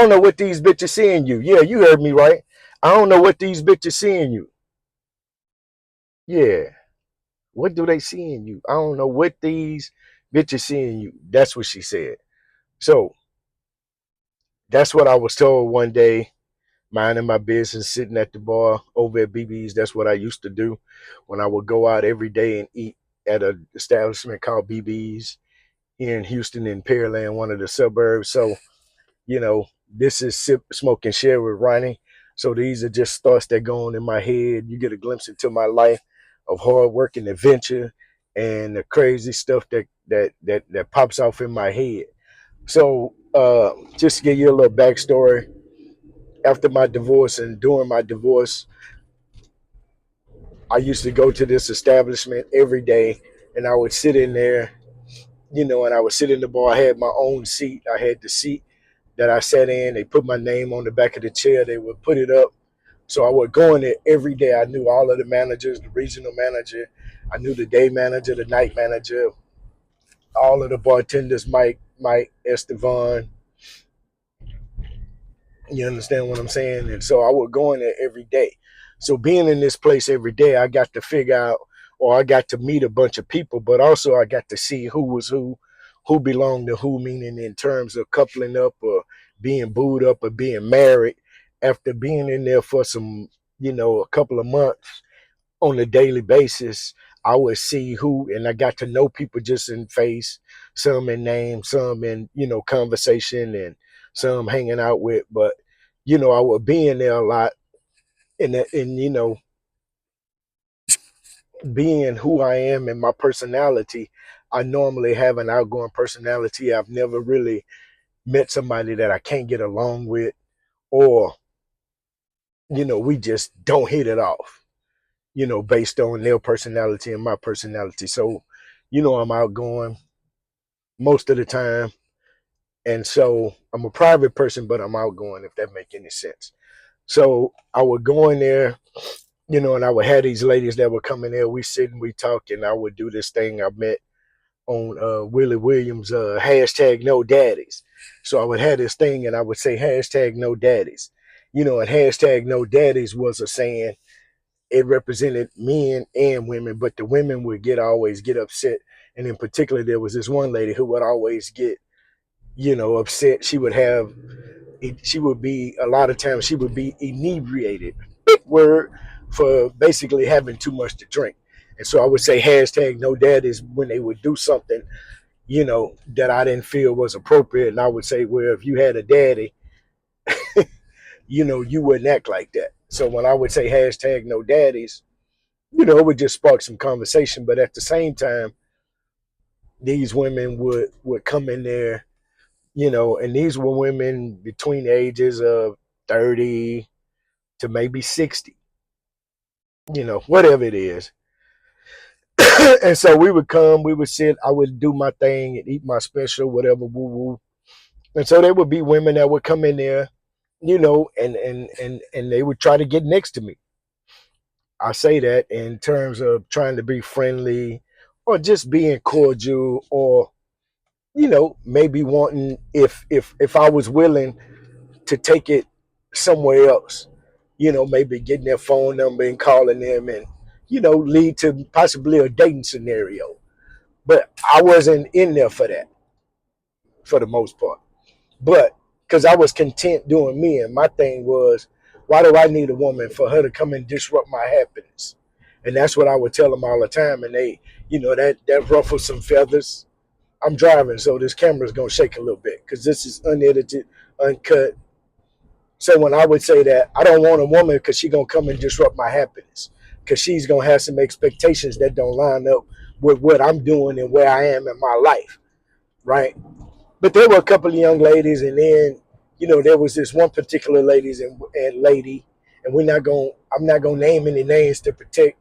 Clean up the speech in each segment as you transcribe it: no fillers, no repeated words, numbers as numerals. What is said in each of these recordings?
I don't know what these bitches seeing you. Yeah, you heard me right. I don't know what these bitches seeing you. Yeah. What do they see in you? I don't know what these bitches see in you. That's what she said. So that's what I was told one day, minding my business, sitting at the bar over at BB's. That's what I used to do when I would go out every day and eat at an establishment called BB's here in Houston in Pearland, one of the suburbs. So, you know, this is Sip, Smoke, and Share with Ronnie. So these are just thoughts that go on in my head. You get a glimpse into my life of hard work and adventure and the crazy stuff that pops off in my head. So just to give you a little backstory, after my divorce and during my divorce, I used to go to this establishment every day and I would sit in there, and I would sit in the bar. I had my own seat. I had the seat that I sat in. They put my name on the back of the chair. They would put it up. So I would go in there every day. I knew all of the managers, the regional manager. I knew the day manager, the night manager, all of the bartenders, Mike, Estevan. You understand what I'm saying? And so I would go in there every day. So being in this place every day, I got to figure out, or I got to meet a bunch of people, but also I got to see who was who belonged to who, meaning in terms of coupling up or being booed up or being married. After being in there for some, a couple of months on a daily basis, I would see who, and I got to know people just in face, some in name, some in, conversation, and some hanging out with. But, I would be in there a lot, and being who I am and my personality, I normally have an outgoing personality. I've never really met somebody that I can't get along with, or, we just don't hit it off, based on their personality and my personality. So, I'm outgoing most of the time. And so I'm a private person, but I'm outgoing, if that makes any sense. So I would go in there, and I would have these ladies that would come in there. We sit and we talk, and I would do this thing I met on Willie Williams, hashtag no daddies. So I would have this thing and I would say hashtag no daddies. And hashtag no daddies was a saying. It represented men and women, but the women would always get upset. And in particular, there was this one lady who would always get, upset. She would be, a lot of times she would be inebriated, big word, for basically having too much to drink. And so I would say hashtag no daddies when they would do something, that I didn't feel was appropriate. And I would say, well, if you had a daddy, you wouldn't act like that. So when I would say hashtag no daddies, it would just spark some conversation. But at the same time, these women would come in there, and these were women between the ages of 30 to maybe 60, whatever it is. And so we would come, we would sit, I would do my thing and eat my special, whatever, woo woo. And so there would be women that would come in there, and they would try to get next to me. I say that in terms of trying to be friendly or just being cordial, or maybe wanting, if I was willing to take it somewhere else, maybe getting their phone number and calling them, and lead to possibly a dating scenario. But I wasn't in there for that for the most part. But because I was content doing me, and my thing was, why do I need a woman for her to come and disrupt my happiness? And that's what I would tell them all the time. And they, that ruffles some feathers. I'm driving, so this camera's gonna shake a little bit because this is unedited, uncut. So when I would say that, I don't want a woman because she's gonna come and disrupt my happiness, because she's gonna have some expectations that don't line up with what I'm doing and where I am in my life, right? But there were a couple of young ladies, and then there was this one particular lady, and I'm not gonna name any names to protect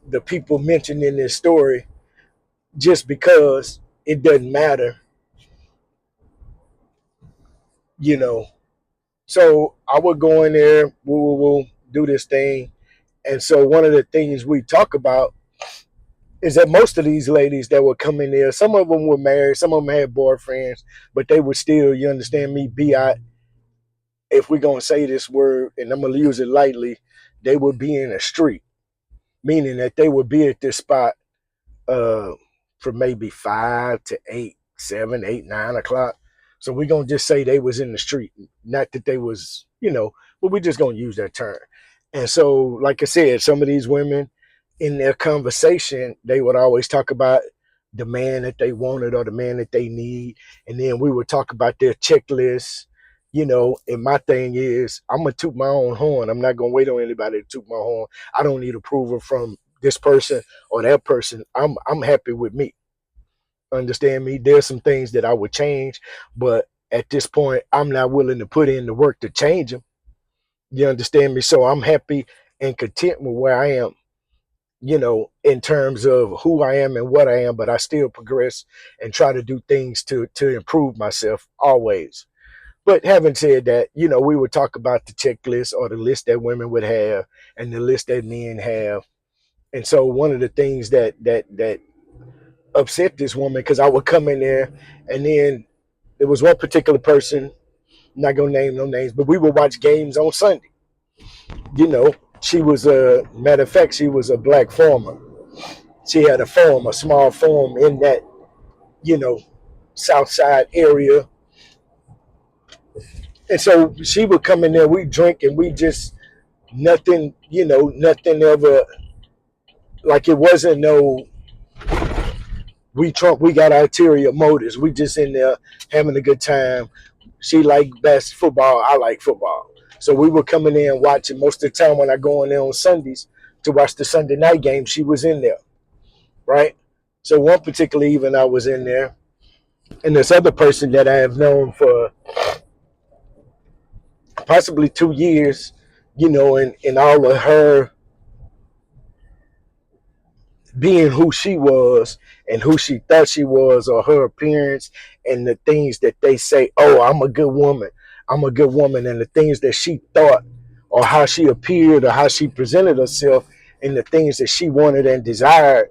the people mentioned in this story, just because it doesn't matter, you know. So I would go in there, woo, do this thing, and so one of the things we talk about is that most of these ladies that would come in there, some of them were married, some of them had boyfriends, but they would still, you understand me, be out, if we're going to say this word, and I'm going to use it lightly, they would be in a street, meaning that they would be at this spot uh, from maybe 5 to 8, 7, 8, 9 o'clock. So we're gonna just say they was in the street, not that they was, but we're just gonna use that term. And so, like I said, some of these women in their conversation, they would always talk about the man that they wanted or the man that they need, and then we would talk about their checklist. And my thing is, I'm gonna toot my own horn. I'm not gonna wait on anybody to toot my horn. I don't need approval from this person or that person. I'm happy with me. Understand me? There's some things that I would change, but at this point, I'm not willing to put in the work to change them. You understand me? So I'm happy and content with where I am, in terms of who I am and what I am, but I still progress and try to do things to improve myself always. But having said that, we would talk about the checklist or the list that women would have and the list that men have. And so one of the things that upset this woman, because I would come in there, and then there was one particular person, I'm not gonna name no names, but we would watch games on Sunday. She was a matter of fact, she was a black farmer. She had a small farm in that, you know, South Side area. And so she would come in there, we drink, and we just nothing, nothing ever, like it wasn't no we got ulterior motives. We just in there having a good time. She liked best football. I like football. So we were coming in and watching. Most of the time when I go in there on Sundays to watch the Sunday night game, she was in there, right? So one particular evening I was in there, and this other person that I have known for possibly 2 years, and all of her being who she was and who she thought she was, or her appearance and the things that they say, oh, I'm a good woman. I'm a good woman. And the things that she thought, or how she appeared, or how she presented herself, and the things that she wanted and desired,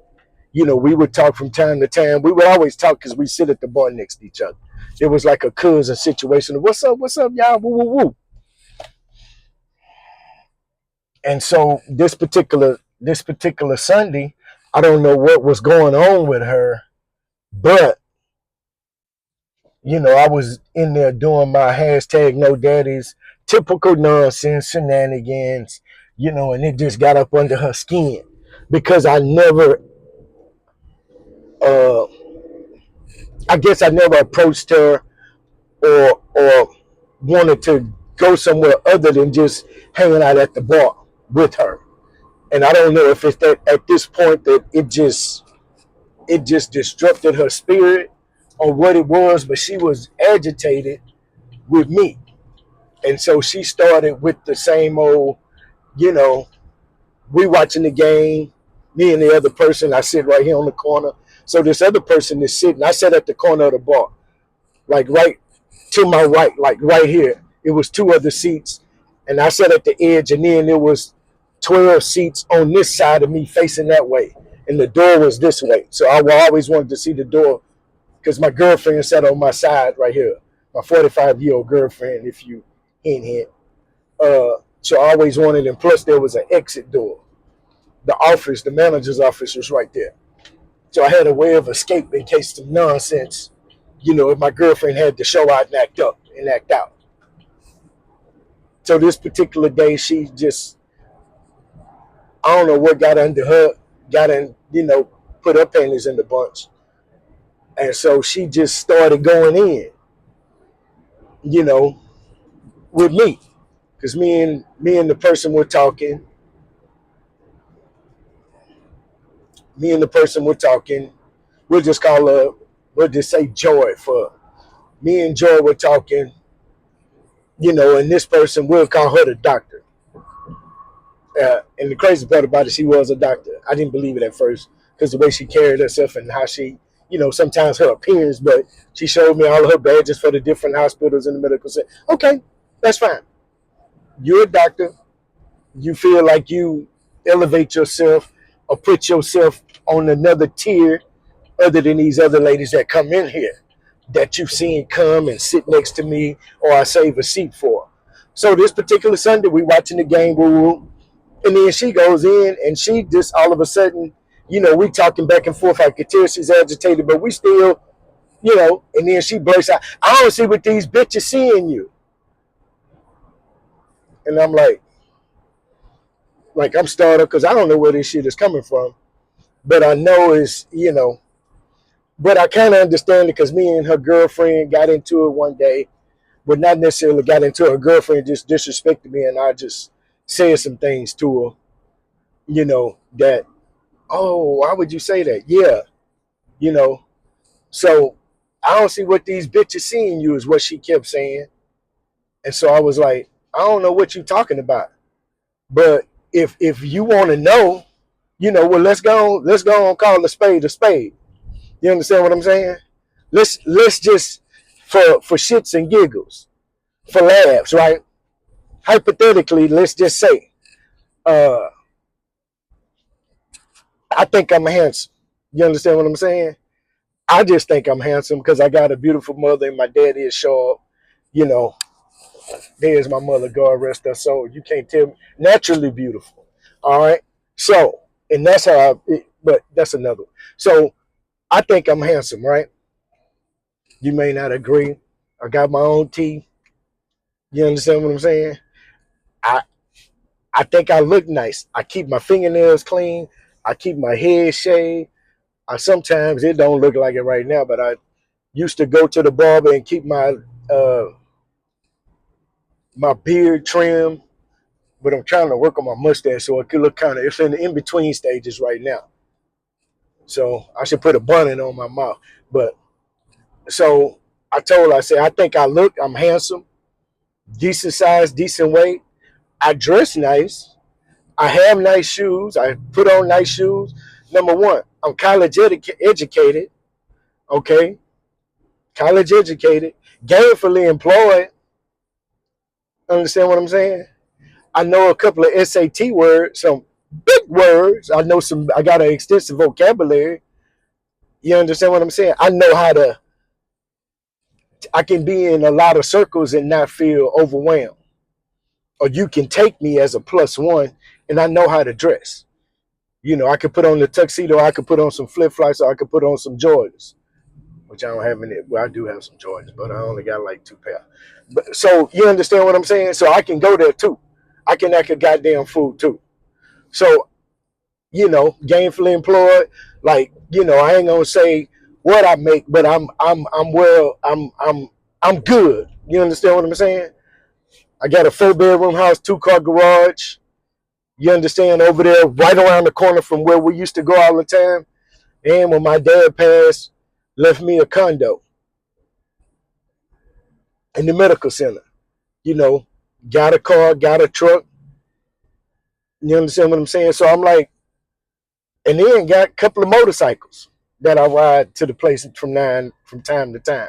we would talk from time to time. We would always talk because we sit at the bar next to each other. It was like a cousin situation. What's up, y'all? Woo, woo, woo. And so this particular Sunday, I don't know what was going on with her, but I was in there doing my hashtag no daddies, typical nonsense shenanigans, and it just got up under her skin because uh, I guess I never approached her or wanted to go somewhere other than just hanging out at the bar with her. And I don't know if it's that at this point that it just disrupted her spirit or what it was, but she was agitated with me. And so she started with the same old, you know, we watching the game, me and the other person, I sit right here on the corner. So this other person is sitting, I sat at the corner of the bar, like right to my right, like right here. It was two other seats, and I sat at the edge, and then there was 12 seats on this side of me facing that way. And the door was this way. So I always wanted to see the door because my girlfriend sat on my side right here. My 45-year-old girlfriend, if you hint. So I always wanted, and plus there was an exit door. The office, the manager's office was right there. So I had a way of escape in case some nonsense, if my girlfriend had to show out and act up and act out. So this particular day, she just, I don't know what got under her, got in, put her panties in the bunch. And so she just started going in, you know, with me. Because me and the person were talking. Me and the person were talking. We'll just call her, we'll just say Joy for me and Joy were talking, and this person, we'll call her the doctor. And the crazy part about it, she was a doctor. I didn't believe it at first because the way she carried herself and how she, sometimes her appearance, but she showed me all of her badges for the different hospitals in the medical center. Okay, that's fine. You're a doctor. You feel like you elevate yourself or put yourself on another tier other than these other ladies that come in here that you've seen come and sit next to me or I save a seat for. So this particular Sunday, we watching the game, and then she goes in and she just all of a sudden, we talking back and forth. I could tell she's agitated, but we still, and then she bursts out, I don't see what these bitches seeing you. And I'm like I'm startled because I don't know where this shit is coming from. But I know it's, but I kind of understand it because me and her girlfriend got into it one day, but not necessarily got into it. Her girlfriend just disrespected me, and I just said some things to her, that, oh, why would you say that? Yeah, you know. So I don't see what these bitches seeing you is what she kept saying. And so I was like, I don't know what you're talking about. But if you want to know, well, let's go and call a spade a spade. You understand what I'm saying? Let's just for shits and giggles, for laughs, right? Hypothetically, let's just say, uh, I think I'm handsome. You understand what I'm saying? I just think I'm handsome because I got a beautiful mother and my daddy is sharp. You know, there's my mother, God rest her soul. You can't tell me. Naturally beautiful. All right. So, and that's how but that's another one. So I think I'm handsome, right? You may not agree. I got my own teeth. You understand what I'm saying? I I think I look nice. I keep my fingernails clean. I keep my head shaved. I sometimes it don't look like it right now, but I used to go to the barber and keep uh my beard trimmed. But I'm trying to work on my mustache so it could look kind of. It's in the in between stages right now. So I should put a bun on my mouth. But so I told her, I said, I think I'm handsome, decent size, decent weight. I dress nice. I have nice shoes. I put on nice shoes. Number one, I'm college educated. Okay, college educated, gainfully employed. Understand what I'm saying? I know a couple of SAT words, some big words. I know some. I got an extensive vocabulary. You understand what I'm saying? I know how to. I can be in a lot of circles and not feel overwhelmed. Or you can take me as a plus one, and I know how to dress. I could put on the tuxedo. I could put on some flip flops. Or I could put on some Jordans, which I don't have any. Well, I do have some Jordans, but I only got like 2 pair. But so you understand what I'm saying? So I can go there too. I can act a goddamn fool too. So gainfully employed. Like, I ain't gonna say what I make, but I'm well, I'm good. You understand what I'm saying? I got a 4-bedroom house, 2-car garage. You understand, over there, right around the corner from where we used to go all the time. And when my dad passed, left me a condo in the medical center. You know, got a car, got a truck. You understand what I'm saying? So I'm like, and then got a couple of motorcycles that I ride to the place from time to time.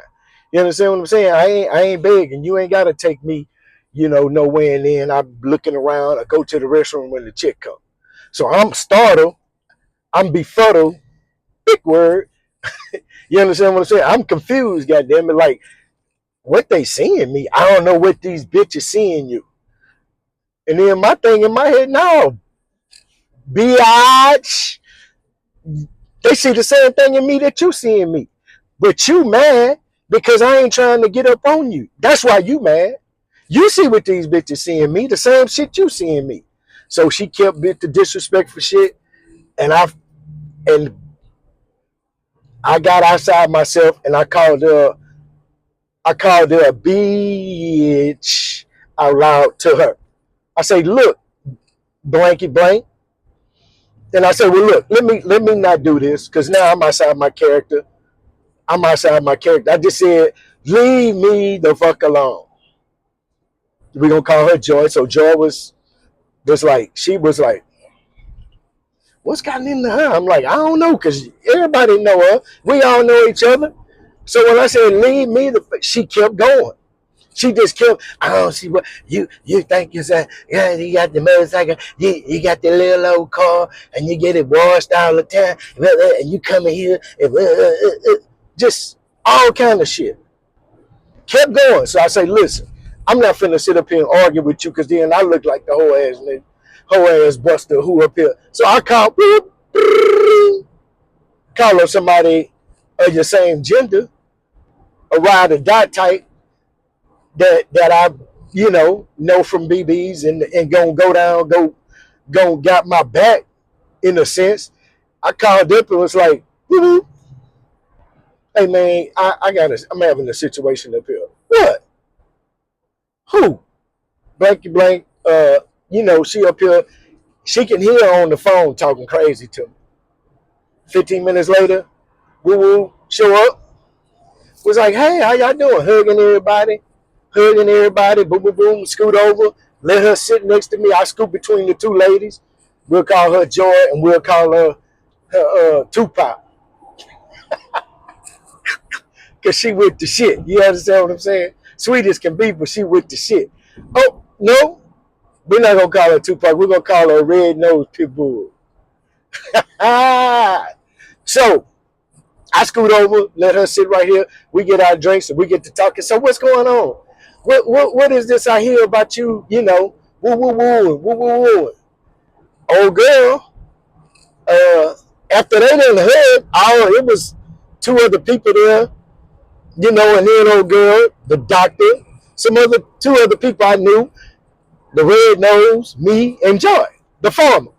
You understand what I'm saying? I ain't begging. You ain't gotta take me, nowhere. And then I'm looking around. I go to the restroom when the chick comes. So I'm startled. I'm befuddled. Big word. You understand what I'm saying? I'm confused. Goddamn it! Like, what they seeing me? I don't know what these bitches seeing you. And then my thing in my head, no, biatch. They see the same thing in me that you see in me. But you mad because I ain't trying to get up on you. That's why you mad. You see what these bitches seeing me, the same shit you seeing me. So she kept bit the disrespectful shit, and and I got outside myself and I called her a bitch out loud to her. I say, look, blanky blank. And I said, well, look, let me not do this because now I'm outside my character. I'm outside my character. I just said, leave me the fuck alone. We're gonna call her Joy. So Joy was like, she was like, what's gotten into her? I'm like, I don't know, because everybody know her. We all know each other. So when I said leave me, she kept going. She just kept, I don't see what you think is that. Yeah, you got the motorcycle, you got the little old car, and you get it washed all the time, and you come in here and just all kind of shit. Kept going. So I say, listen, I'm not finna sit up here and argue with you because then I look like the whole ass nigga, whole ass buster who up here. So I call up somebody of your same gender, a ride or die type that I know from BBs and gonna go down, go got my back in a sense. I called up and was like, woo-hoo. Hey man, I'm having a situation up here. What? Who? Blanky blank. She up here. She can hear on the phone talking crazy to me. 15 minutes later, woo woo show up. Was like, hey, how y'all doing? Hugging everybody. Boom, boom, boom. Scoot over. Let her sit next to me. I scoot between the two ladies. We'll call her Joy and we'll call her Tupac. Because she with the shit. You understand what I'm saying? Sweet as can be, but she with the shit. Oh, no. We're not going to call her Tupac. We're going to call her Red Nose Pitbull. So, I scoot over, let her sit right here. We get our drinks and we get to talking. So what's going on? What is this I hear about you? Woo woo woo woo woo woo. Old girl. After they done heard, it was two other people there. And then old girl, the doctor, two other people I knew, the Red Nose, me, and Joy, the farmer.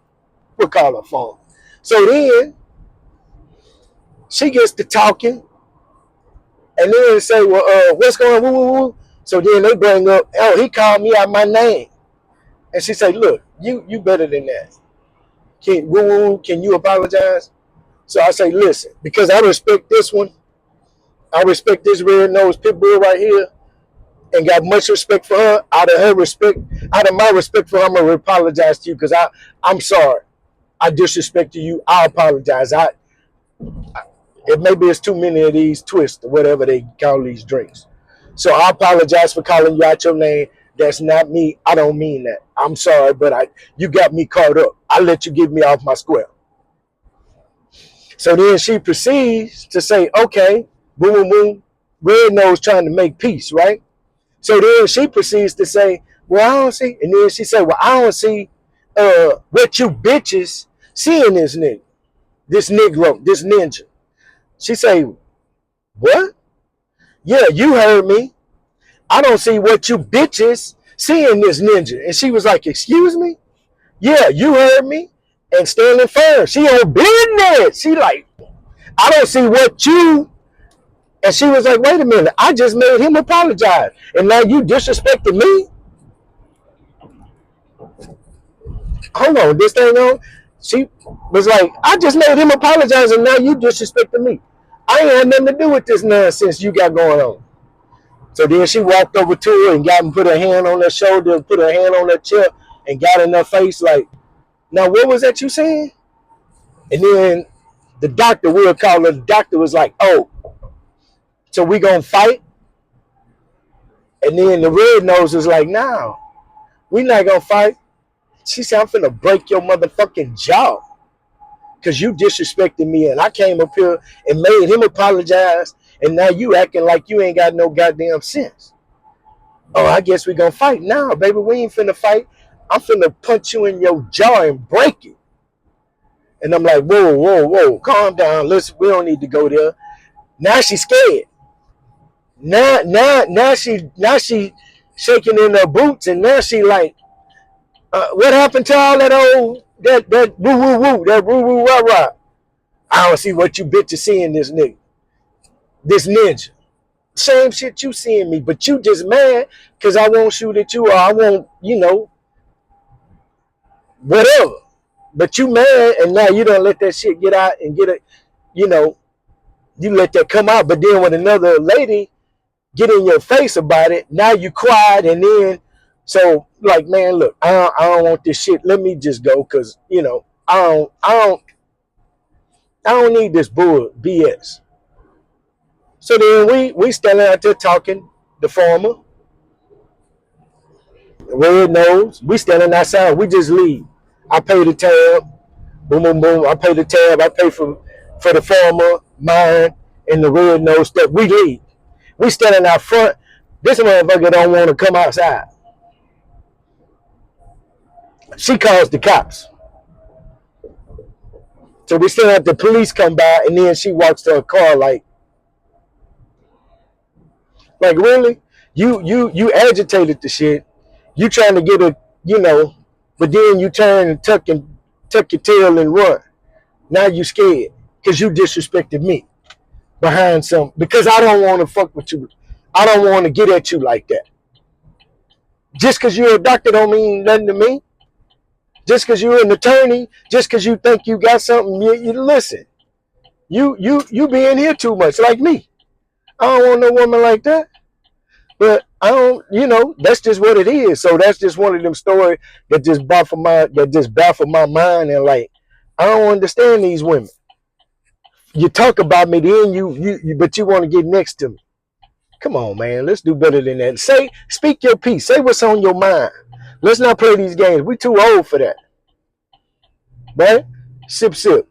We'll call her farmer. So then she gets to talking. And then say, well, what's going on? Woo, woo, woo. So then they bring up, oh, he called me out my name. And she say, look, you better than that. Can you apologize? So I say, listen, because I respect this one. I respect this red nosed pit bull right here and got much respect for her. Out of my respect for her, I'm going to apologize to you because I'm sorry. I disrespected you. I apologize. Maybe it's too many of these twists or whatever they call these drinks. So I apologize for calling you out your name. That's not me. I don't mean that. I'm sorry, but you got me caught up. I let you get me off my square. So then she proceeds to say, okay, boom, boom, boom. Red Nose trying to make peace, right? So then she proceeds to say, well, I don't see. And then she said, well, I don't see what you bitches see in this nigga, this Negro, this ninja. She say, what? Yeah, you heard me. I don't see what you bitches see in this ninja. And she was like, excuse me? Yeah, you heard me. And standing firm. She on business. She like, I don't see what you. And she was like, wait a minute. I just made him apologize. And now you disrespected me? Hold on, this thing on? She was like, I just made him apologize and now you disrespected me. I ain't had nothing to do with this nonsense you got going on. So then she walked over to her and got and put her hand on her shoulder, put her hand on her chest, and got in her face like, now what was that you saying? And then the doctor, we'll call her, the doctor was like, oh, so we gonna fight? And then the Red Nose was like, no, we not gonna fight. She said, I'm finna break your motherfucking jaw. Because you disrespected me and I came up here and made him apologize and now you acting like you ain't got no goddamn sense. Oh, I guess we gonna fight. Nah, baby, we ain't finna fight. I'm finna punch you in your jaw and break it. And I'm like, whoa, whoa, whoa, calm down. Listen, we don't need to go there. Now she's scared. Now she shaking in her boots and now she like, what happened to all that old that woo woo woo, that woo woo rah rah? I don't see what you bitches seeing this nigga, this ninja. Same shit you seeing me, but you just mad because I won't shoot at you or I won't, whatever. But you mad and now you don't let that shit get out and get it, you let that come out. But then when another lady get in your face about it, now you quiet and then so like, man, look, I don't want this shit. Let me just go because I don't need this bull BS. So then we standing out there talking, the farmer, Red nose. We standing outside. We just leave. I pay the tab. Boom, boom, boom. I pay the tab. I pay for the former, mine, and the red nose stuff. We leave. We standing out front. This motherfucker don't want to come outside. She calls the cops. So we still have the police come by, and then she walks to her car like really? You agitated the shit. You trying to get a, but then you turn and tuck your tail and run. Now you scared because you disrespected me behind some because I don't want to fuck with you. I don't want to get at you like that. Just because you're a doctor don't mean nothing to me. Just because you're an attorney, just because you think you got something, you listen. You being here too much, like me. I don't want no woman like that. But I don't, that's just what it is. So that's just one of them stories that just baffle my mind, and like I don't understand these women. You talk about me, then but you want to get next to me. Come on, man. Let's do better than that. Speak your piece. Say what's on your mind. Let's not play these games. We too old for that. Right? Sip, sip.